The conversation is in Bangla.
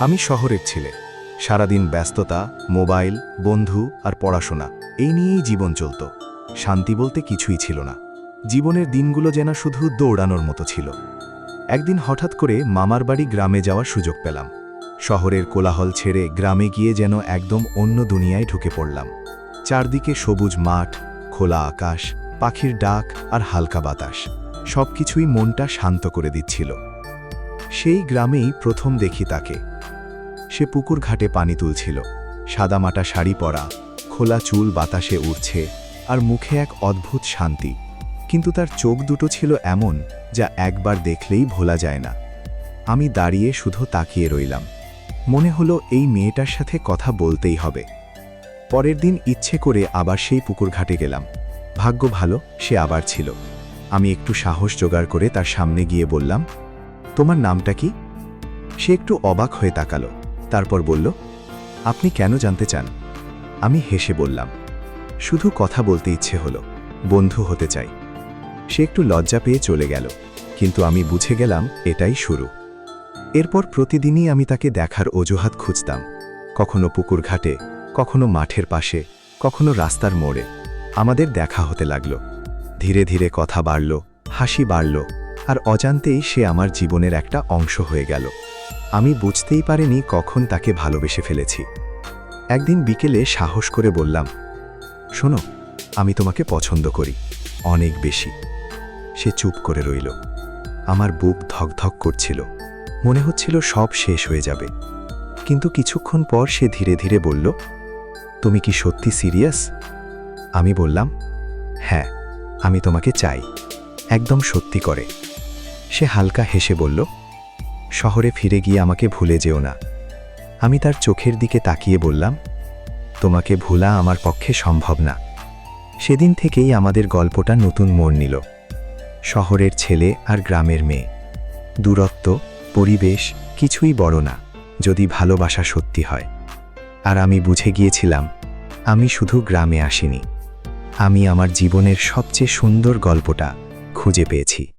আমি শহরের ছেলে। সারাদিন ব্যস্ততা, মোবাইল, বন্ধু আর পড়াশোনা এই নিয়েই জীবন চলত। শান্তি বলতে কিছুই ছিল না। জীবনের দিনগুলো যেন শুধু দৌড়ানোর মতো ছিল। একদিন হঠাৎ করে মামার বাড়ি গ্রামে যাওয়ার সুযোগ পেলাম। শহরের কোলাহল ছেড়ে গ্রামে গিয়ে যেন একদম অন্য দুনিয়ায় ঢুকে পড়লাম। চারদিকে সবুজ মাঠ, খোলা আকাশ, পাখির ডাক আর হালকা বাতাস সবকিছুই মনটা শান্ত করে দিচ্ছিল। সেই গ্রামেই প্রথম দেখি তাকে। সে পুকুর ঘাটে পানি তুলছিল, সাদামাটা শাড়ি পরা, খোলা চুল বাতাসে উড়ছে, আর মুখে এক অদ্ভুত শান্তি। কিন্তু তার চোখ দুটো ছিল এমন, যা একবার দেখলেই ভোলা যায় না। আমি দাঁড়িয়ে শুধু তাকিয়ে রইলাম। মনে হলো এই মেয়েটার সাথে কথা বলতেই হবে। পরের দিন ইচ্ছে করে আবার সেই পুকুর ঘাটে গেলাম। ভাগ্য ভালো, সে আবার ছিল। আমি একটু সাহস জোগাড় করে তার সামনে গিয়ে বললাম, তোমার নামটা কি? সে একটু অবাক হয়ে তাকালো, তারপর বলল, আপনি কেন জানতে চান? আমি হেসে বললাম, শুধু কথা বলতে ইচ্ছে হলো, বন্ধু হতে চাই। সে একটু লজ্জা পেয়ে চলে গেল, কিন্তু আমি বুঝে গেলাম এটাই শুরু। এরপর প্রতিদিনই আমি তাকে দেখার অজুহাত খুঁজতাম। কখনো পুকুর ঘাটে, কখনো মাঠের পাশে, কখনো রাস্তার মোড়ে। আমাদের দেখা হতে লাগল। ধীরে ধীরে কথা বাড়ল, হাসি বাড়ল, আর অজান্তেই সে আমার জীবনের একটা অংশ হয়ে গেল। আমি বুঝতেই পারিনি কখন তাকে ভালোবেসে ফেলেছি। একদিন বিকেলে সাহস করে বললাম, শোনো, আমি তোমাকে পছন্দ করি, অনেক বেশি। সে চুপ করে রইল। আমার বুক ধকধক করছিল, মনে হচ্ছিল সব শেষ হয়ে যাবে। কিন্তু কিছুক্ষণ পর সে ধীরে ধীরে বলল, তুমি কি সত্যি সিরিয়াস? আমি বললাম, হ্যাঁ, আমি তোমাকে চাই, একদম সত্যি করে। সে হালকা হেসে বলল, শহরে ফিরে গিয়ে আমাকে ভুলে যেও না। আমি তার চোখের দিকে তাকিয়ে বললাম, তোমাকে ভোলা আমার পক্ষে সম্ভব না। সেদিন থেকেই আমাদের গল্পটা নতুন মোড় নিল। শহরের ছেলে আর গ্রামের মেয়ে, দূরত্ব, পরিবেশ কিছুই বড় না, যদি ভালোবাসা সত্যি হয়। আর আমি বুঝে গিয়েছিলাম, আমি শুধু গ্রামে আসিনি, আমি আমার জীবনের সবচেয়ে সুন্দর গল্পটা খুঁজে পেয়েছি।